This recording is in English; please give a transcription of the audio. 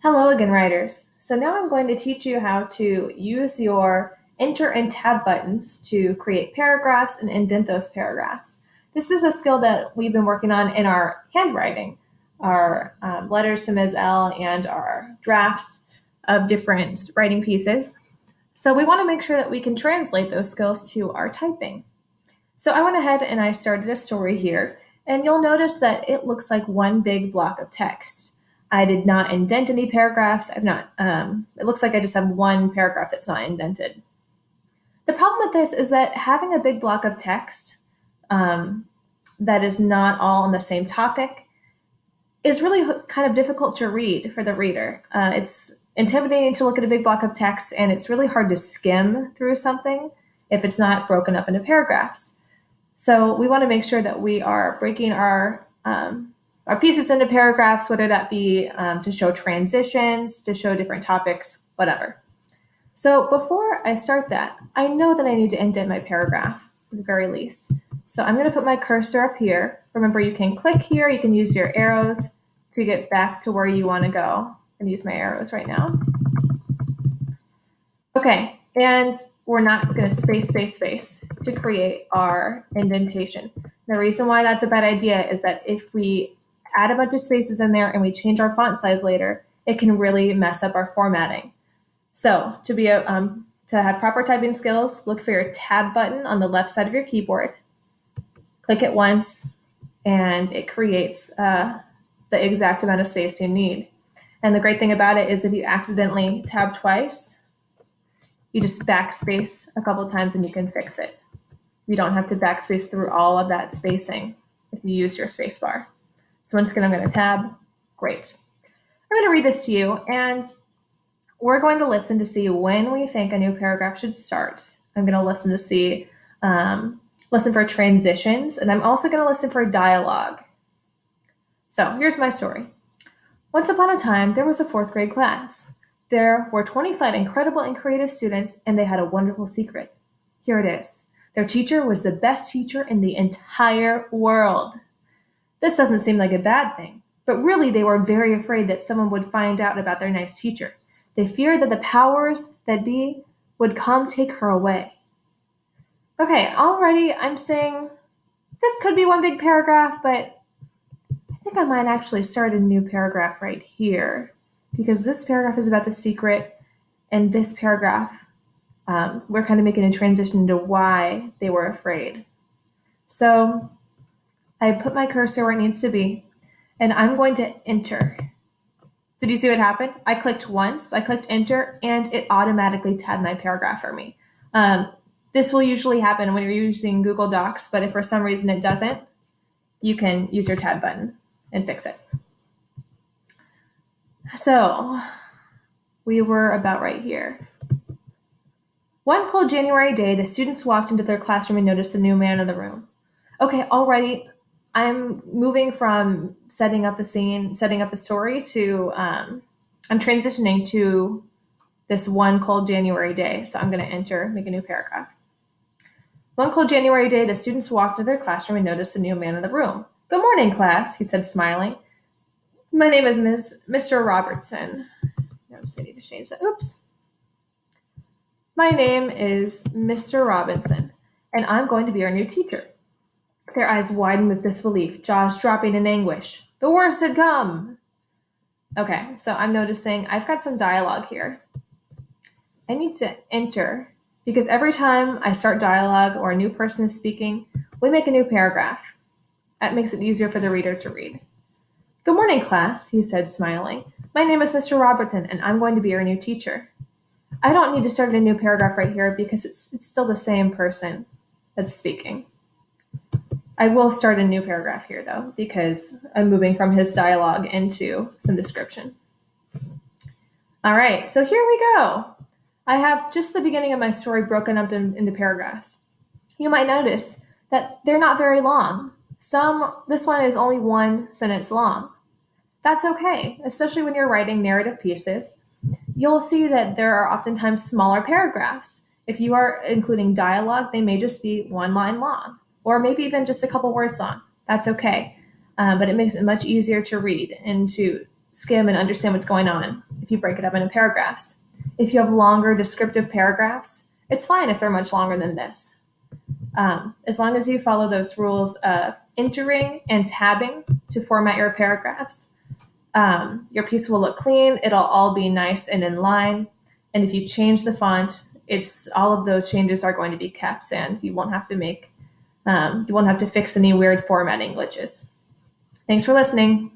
Hello again, writers. So now I'm going to teach you how to use your enter and tab buttons to create paragraphs and indent those paragraphs. This is a skill that we've been working on in our handwriting, our letters to Ms. L and our drafts of different writing pieces. So we want to make sure that we can translate those skills to our typing. So I went ahead and I started a story here, and you'll notice that it looks like one big block of text. I did not indent any paragraphs. It looks like I just have one paragraph that's not indented. The problem with this is that having a big block of text um, that is not all on the same topic is really kind of difficult to read for the reader. It's intimidating to look at a big block of text, and it's really hard to skim through something if it's not broken up into paragraphs. So we want to make sure that we are breaking our pieces into paragraphs, whether that be to show transitions, to show different topics, whatever. So before I start that, I know that I need to indent my paragraph at the very least. So I'm going to put my cursor up here. Remember, you can click here, you can use your arrows to get back to where you want to go. And use my arrows right now. Okay, and we're not going to space to create our indentation. The reason why that's a bad idea is that if we add a bunch of spaces in there and we change our font size later, it can really mess up our formatting. So to have proper typing skills, look for your tab button on the left side of your keyboard. Click it once, and it creates the exact amount of space you need. And the great thing about it is if you accidentally tab twice, you just backspace a couple of times and you can fix it. You don't have to backspace through all of that spacing if you use your space bar. So once again, I'm going to tab. Great. I'm going to read this to you, and we're going to listen to see when we think a new paragraph should start. I'm going to listen to see, listen for transitions, and I'm also going to listen for dialogue. So here's my story. Once upon a time, there was a fourth grade class. There were 25 incredible and creative students, and they had a wonderful secret. Here it is. Their teacher was the best teacher in the entire world. This doesn't seem like a bad thing, but really they were very afraid that someone would find out about their nice teacher. They feared that the powers that be would come take her away. Okay, already I'm saying this could be one big paragraph, but I think I might actually start a new paragraph right here, because this paragraph is about the secret, and this paragraph, we're kind of making a transition into why they were afraid. So I put my cursor where it needs to be, and I'm going to enter. Did you see what happened? I clicked once, I clicked enter, and it automatically tabbed my paragraph for me. This will usually happen when you're using Google Docs, but if for some reason it doesn't, you can use your tab button and fix it. So we were about right here. One cold January day, the students walked into their classroom and noticed a new man in the room. Okay, already I'm moving from setting up the scene, setting up the story to, I'm transitioning to this one cold January day. So I'm going to enter, make a new paragraph. One cold January day, the students walked into their classroom and noticed a new man in the room. Good morning, class, he said, smiling. My name is Mr. Robertson. Notice I need to change that. Oops. My name is Mr. Robinson, and I'm going to be our new teacher. Their eyes widened with disbelief, jaws dropping in anguish. The worst had come. Okay, so I'm noticing I've got some dialogue here. I need to enter, because every time I start dialogue or a new person is speaking, we make a new paragraph. That makes it easier for the reader to read. Good morning, class, he said, smiling. My name is Mr. Robertson, and I'm going to be your new teacher. I don't need to start a new paragraph right here because it's still the same person that's speaking. I will start a new paragraph here, though, because I'm moving from his dialogue into some description. All right, so here we go. I have just the beginning of my story broken up into paragraphs. You might notice that they're not very long. This one is only one sentence long. That's okay, especially when you're writing narrative pieces. You'll see that there are oftentimes smaller paragraphs. If you are including dialogue, they may just be one line long, or maybe even just a couple words long. That's okay, but it makes it much easier to read and to skim and understand what's going on if you break it up into paragraphs. If you have longer descriptive paragraphs, it's fine if they're much longer than this. As long as you follow those rules of entering and tabbing to format your paragraphs, your piece will look clean. It'll all be nice and in line. And if you change the font, it's all of those changes are going to be kept, and you won't have to fix any weird formatting glitches. Thanks for listening.